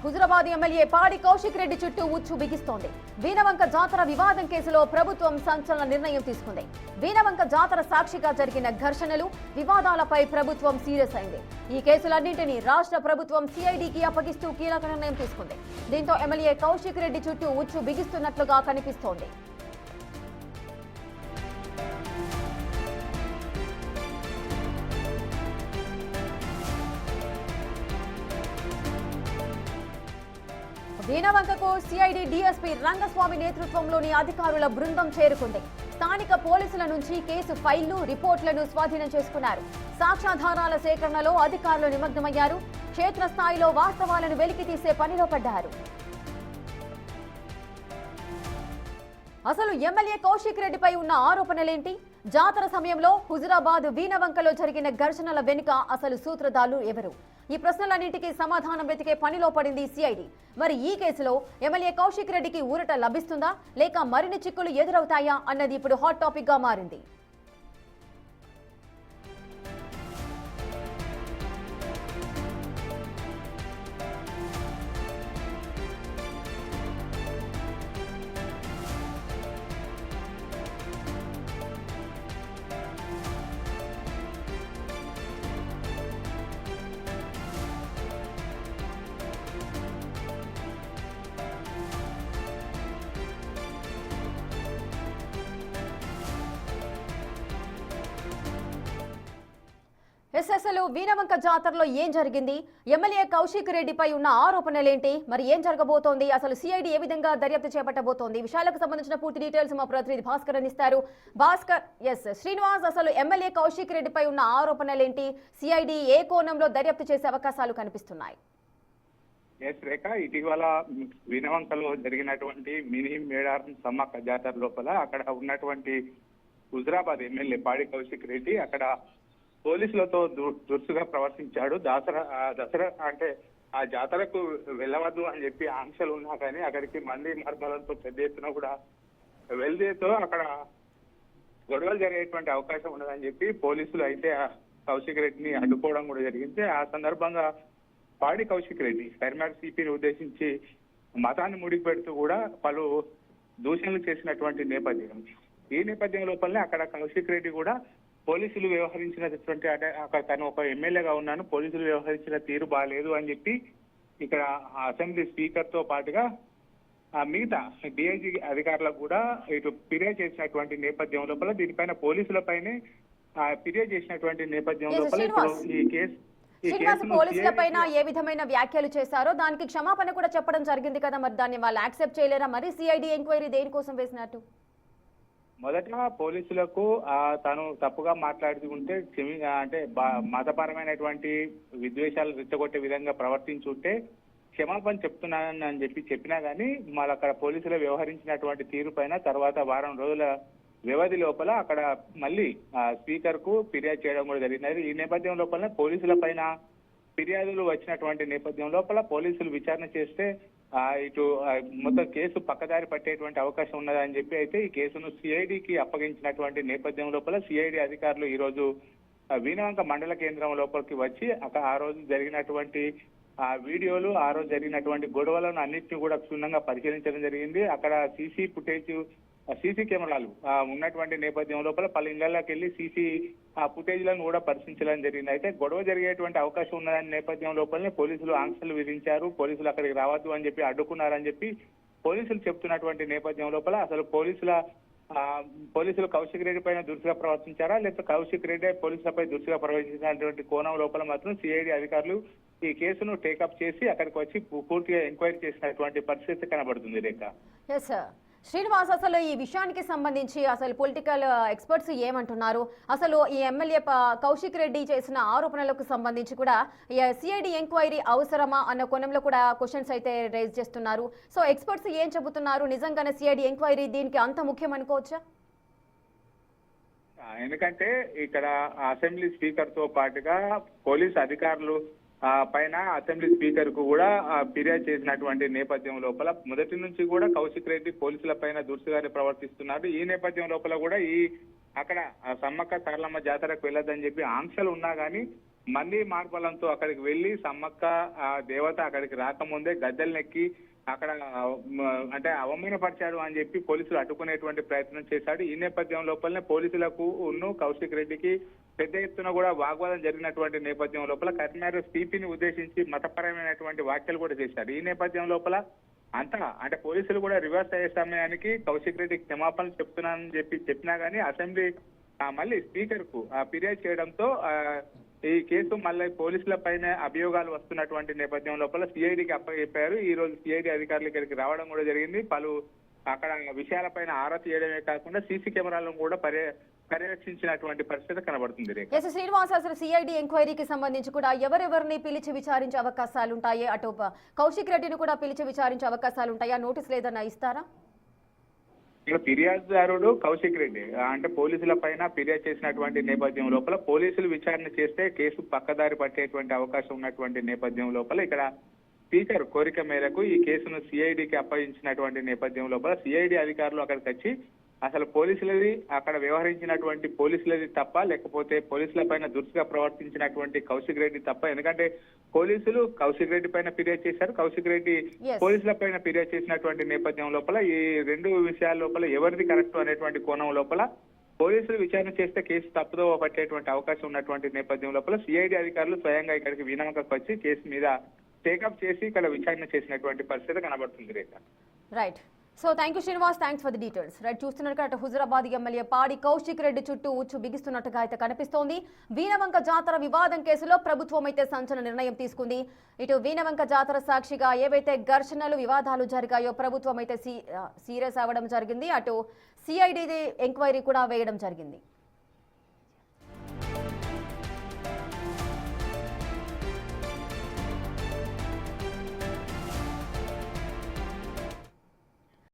Huzurabad MLA పాడి కౌశిక్ రెడ్డి చుట్టూ ఉచ్చు బిగిస్తోంది. వీణవంక జాతర వివాదం కేసులో ప్రభుత్వం సంచలన నిర్ణయం తీసుకుంది. వీణవంక జాతర సాక్షిగా జరిగిన ఘర్షణలు, వివాదాలపై ప్రభుత్వం సీరియస్ అయింది. ఈ కేసులన్నింటినీ రాష్ట్ర ప్రభుత్వం సిఐడికి అప్పగిస్తూ కీలక నిర్ణయం తీసుకుంది. దీంతో ఎమ్మెల్యే కౌశిక్ రెడ్డి చుట్టూ ఉచ్చు బిగిస్తున్నట్లుగా కనిపిస్తోంది. వీణవంకకు సిఐడి డీఎస్పీ రంగస్వామి నేతృత్వంలోని అధికారుల బృందం చేరుకుంది. స్థానిక పోలీసుల నుంచి కేసు ఫైళ్లు, రిపోర్టులను స్వాధీనం చేసుకున్నారు. సాక్ష్యాధారాల సేకరణలో అధికారులు నిమగ్నమయ్యారు. క్షేత్రస్థాయిలో వాస్తవాలను వెలికితీసే పనిలో పడ్డారు. అసలు ఎమ్మెల్యే కౌశిక్ రెడ్డిపై ఉన్న ఆరోపణలేంటి? జాతర సమయంలో హుజురాబాద్ వీణవంకలో జరిగిన ఘర్షణల వెనుక అసలు సూత్రధారులు ఎవరు? ఈ ప్రశ్నలన్నింటికీ సమాధానం వెతికే పనిలో పడింది సిఐడి. మరి ఈ కేసులో ఎమ్మెల్యే కౌశిక్ రెడ్డికి ఊరట లభిస్తుందా, లేక మరిన్ని చిక్కులు ఎదురవుతాయా అన్నది ఇప్పుడు హాట్ టాపిక్ గా మారింది. అసలు వీణవంక జాతరలో ఏం జరిగింది? ఎమ్మెల్యే కౌశిక్ రెడ్డిపై ఉన్న ఆరోపణలేంటి? మరి ఏం జరగబోతోంది? అసలు సిఐడి ఏ విధంగా దర్యాప్తు చేపట్టబోతోంది? విషయాలకు సంబంధించిన పూర్తి డీటెయిల్స్ మా ప్రతినిధి భాస్కర్ అందిస్తారు. భాస్కర్, శ్రీనివాస్, అసలు ఎమ్మెల్యే కౌశిక్ రెడ్డిపై ఉన్న ఆరోపణలేంటి? సిఐడి ఏ కోణంలో దర్యాప్తు చేసే అవకాశాలు కనిపిస్తున్నాయి? రేఖ, ఇటీవల వీణవంకలో జరిగినటువంటి మినీ మేడారం సమ్మక్క జాతర లోపల అక్కడ ఉన్నటువంటి హుజురాబాద్ ఎమ్మెల్యే పాడి కౌశిక్ రెడ్డి అక్కడ పోలీసులతో దురుసుగా ప్రవర్తించాడు. దసరా అంటే ఆ జాతరకు వెళ్ళవద్దు అని చెప్పి ఆంక్షలు ఉన్నా కానీ అక్కడికి మంది మార్గాలతో పెద్ద ఎత్తున కూడా వెళ్దేతో అక్కడ గొడవలు జరిగేటువంటి అవకాశం ఉండదని చెప్పి పోలీసులు అయితే కౌశిక్ రెడ్డిని అడ్డుకోవడం కూడా జరిగింది. ఆ సందర్భంగా పాడి కౌశిక్ రెడ్డి కరీంనగర్ సిపిని ఉద్దేశించి మతాన్ని ముడికి పెడుతూ కూడా పలు దూషణలు చేసినటువంటి నేపథ్యం. ఈ నేపథ్యం లోపలనే అక్కడ కౌశిక్ రెడ్డి కూడా పోలీసులు వ్యవహరించినటువంటి అంటే అక్కడ తను ఒక ఎమ్మెల్యేగా ఉన్నాను, పోలీసులు వ్యవహరించిన తీరు బాగాలేదు అని చెప్పి ఇక్కడ అసెంబ్లీ స్పీకర్ తో పాటుగా మిగతా డిఐజీ అధికారులకు కూడా ఇటు ఫిర్యాదు చేసినటువంటి నేపథ్యం లోపల దీనిపైన పోలీసులపైనే ఫిర్యాదు చేసినటువంటి నేపథ్యం లోపల ఇప్పుడు ఈ కేసు పోలీసుల పైన ఏ విధమైన వ్యాఖ్యలు చేశారో దానికి క్షమాపణ కూడా చెప్పడం జరిగింది కదా, మరి దాన్ని వాళ్ళు యాక్సెప్ట్ చేయలేరా? మరి సిఐడి ఎంక్వైరీ దేనికోసం వేసినట్టు? మొదట పోలీసులకు తాను తప్పుగా మాట్లాడుతుంటే అంటే మతపరమైనటువంటి విద్వేషాలు రెచ్చగొట్టే విధంగా ప్రవర్తించుంటే క్షమాపణ చెప్తున్నానని అని చెప్పి చెప్పినా గానీ మళ్ళీ అక్కడ పోలీసులు వ్యవహరించినటువంటి తీరు పైన తర్వాత వారం రోజుల వ్యవధి లోపల అక్కడ మళ్ళీ స్పీకర్ కు ఫిర్యాదు చేయడం కూడా జరిగినది. ఈ నేపథ్యం లోపల పోలీసుల పైన ఫిర్యాదులు వచ్చినటువంటి నేపథ్యం లోపల పోలీసులు విచారణ చేస్తే ఇటు మొత్తం కేసు పక్కదారి పట్టేటువంటి అవకాశం ఉన్నదని చెప్పి అయితే ఈ కేసును సిఐడికి అప్పగించినటువంటి నేపథ్యం లోపల సిఐడి అధికారులు ఈ రోజు వీణవంక మండల కేంద్రం లోపలికి వచ్చి ఆ రోజు జరిగినటువంటి వీడియోలు, ఆ రోజు జరిగినటువంటి గొడవలను అన్నింటినీ కూడా క్షుణ్ణంగా పరిశీలించడం జరిగింది. అక్కడ సీసీ కెమెరాలు ఉన్నటువంటి నేపథ్యం లోపల పలు ఇళ్లలోకి వెళ్లి సీసీ ఫుటేజ్లను కూడా పరిశీలించడం జరిగింది. అయితే గొడవ జరిగేటువంటి అవకాశం ఉన్నదని నేపథ్యం లోపలనే పోలీసులు ఆంక్షలు విధించారు. పోలీసులు అక్కడికి రావద్దు అని చెప్పి అడ్డుకున్నారని చెప్పి పోలీసులు చెప్తున్నటువంటి నేపథ్యం లోపల అసలు పోలీసులు కౌశిక్ రెడ్డి పైన దురుసుగా ప్రవర్తించారా, లేకపోతే కౌశిక్ రెడ్డి పోలీసులపై దురుసుగా ప్రవర్తించినటువంటి కోణం లోపల మాత్రం సిఐడి అధికారులు ఈ కేసును టేకప్ చేసి అక్కడికి వచ్చి పూర్తిగా ఎంక్వైరీ చేసినటువంటి పరిస్థితి కనబడుతుంది. రేఖ, శ్రీనివాస్, అసలు ఈ విషయానికి సంబంధించి అసలు పొలిటికల్ ఎక్స్పర్ట్స్ ఏమంటున్నారు? అసలు ఈ ఎమ్మెల్యే కౌశిక్ రెడ్డి చేసిన ఆరోపణలకు సంబంధించి కూడా సిఐడి ఎంక్వైరీ అవసరమా అన్న కోణంలో కూడా క్వశ్చన్స్ అయితే రైజ్ చేస్తున్నారు. సో ఎక్స్పర్ట్స్ ఏం చెబుతున్నారు? నిజంగానే సిఐడి ఎంక్వైరీ దీనికి అంత ముఖ్యం అనుకోవచ్చా? ఎందుకంటే ఇక్కడ అసెంబ్లీ స్పీకర్ తో పాటుగా పోలీస్ అధికారులు పైన అసెంబ్లీ స్పీకర్ కు కూడా ఫిర్యాదు చేసినటువంటి నేపథ్యం లోపల మొదటి నుంచి కూడా కౌశిక్ రెడ్డి పోలీసుల పైన దురుసుగానే ప్రవర్తిస్తున్నారు. ఈ నేపథ్యం లోపల కూడా అక్కడ సమ్మక్క సారలమ్మ జాతరకు వెళ్ళొద్దని చెప్పి ఆంక్షలు ఉన్నా గానీ మంది మార్బలంతో అక్కడికి వెళ్లి సమ్మక్క ఆ దేవత అక్కడికి రాకముందే గద్దెలనెక్కి అక్కడ అంటే అవమానపరిచాడు అని చెప్పి పోలీసులు అడ్డుకునేటువంటి ప్రయత్నం చేశాడు. ఈ నేపథ్యం లోపలనే పోలీసులకు కౌశిక్ రెడ్డికి పెద్ద ఎత్తున కూడా వాగ్వాదం జరిగినటువంటి నేపథ్యం లోపల కరీంనగర్ సిపిని ఉద్దేశించి మతపరమైనటువంటి వ్యాఖ్యలు కూడా చేశాడు. ఈ నేపథ్యం లోపల అంతా అంటే పోలీసులు కూడా రివర్స్ అయ్యే సమయానికి కౌశిక్ రెడ్డి క్షమాపణలు చెప్తున్నానని చెప్పినా గానీ అసెంబ్లీ మళ్ళీ స్పీకర్ కు ఫిర్యాదు చేయడంతో ఈ కేసు మళ్ళీ పోలీసుల పైన అభియోగాలు వస్తున్నటువంటి నేపథ్యం లోపల సిఐడికి అప్పచెప్పారు. ఈ రోజు సిఐడి అధికారులు ఇక్కడికి రావడం కూడా జరిగింది. పలు అక్కడ విషయాలపైన ఆరా తీయడమే కాకుండా సీసీ కెమెరాలను కూడా పర్యవేక్షించినటువంటి పరిస్థితి కనబడుతుంది. శ్రీనివాస్, అసలు సిఐడి ఎంక్వైరీకి సంబంధించి కూడా ఎవరెవరిని పిలిచి విచారించే అవకాశాలు ఉంటాయి? అటు కౌశిక్ రెడ్డిని కూడా పిలిచి విచారించే అవకాశాలు ఉంటాయా? నోటీసులు ఏదన్నా ఇస్తారా? ఇక్కడ ఫిర్యాదుదారుడు కౌశిక్ రెడ్డి అంటే పోలీసుల పైన ఫిర్యాదు చేసినటువంటి నేపథ్యం లోపల పోలీసులు విచారణ చేస్తే కేసు పక్కదారి పట్టేటువంటి అవకాశం ఉన్నటువంటి నేపథ్యం లోపల ఇక్కడ స్పీకర్ కోరిక మేరకు ఈ కేసును సిఐడికి అప్పగించినటువంటి నేపథ్యం లోపల సిఐడి అధికారులు అక్కడికి వచ్చి అసలు పోలీసులది అక్కడ వ్యవహరించినటువంటి పోలీసులది తప్ప లేకపోతే పోలీసుల పైన దురుసుగా ప్రవర్తించినటువంటి కౌశిక్ రెడ్డి తప్ప, ఎందుకంటే పోలీసులు కౌశిక్ రెడ్డి పైన ఫిర్యాదు చేశారు, కౌశిక్ రెడ్డి పోలీసుల పైన ఫిర్యాదు చేసినటువంటి నేపథ్యం లోపల ఈ రెండు విషయాల లోపల ఎవరిది కరెక్ట్ అనేటువంటి కోణం లోపల పోలీసులు విచారణ చేస్తే కేసు తప్పుదో పట్టేటువంటి అవకాశం ఉన్నటువంటి నేపథ్యం లోపల సిఐడి అధికారులు స్వయంగా ఇక్కడికి వీణవంకకు వచ్చి కేసు మీద టేకప్ చేసి ఇక్కడ విచారణ చేసినటువంటి పరిస్థితి కనబడుతుంది Rekha. Right. So thank you Srinivas, thanks for the details. Right, చూస్తున్నట్టుగా అటు హుజురాబాద్ ఎమ్మెల్యే పాడి కౌశిక్ రెడ్డి చుట్టూ ఉచ్చు బిగిస్తున్నట్టుగా అయితే కనిపిస్తోంది. వీణవంక జాతర వివాదం కేసులో ప్రభుత్వం అయితే సంచలన నిర్ణయం తీసుకుంది. ఇటు వీణవంక జాతర సాక్షిగా ఏవైతే ఘర్షణలు వివాదాలు జరిగాయో ప్రభుత్వం అయితే సీరియస్ అవ్వడం జరిగింది. అటు సిఐడి ఎంక్వైరీ కూడా వేయడం జరిగింది.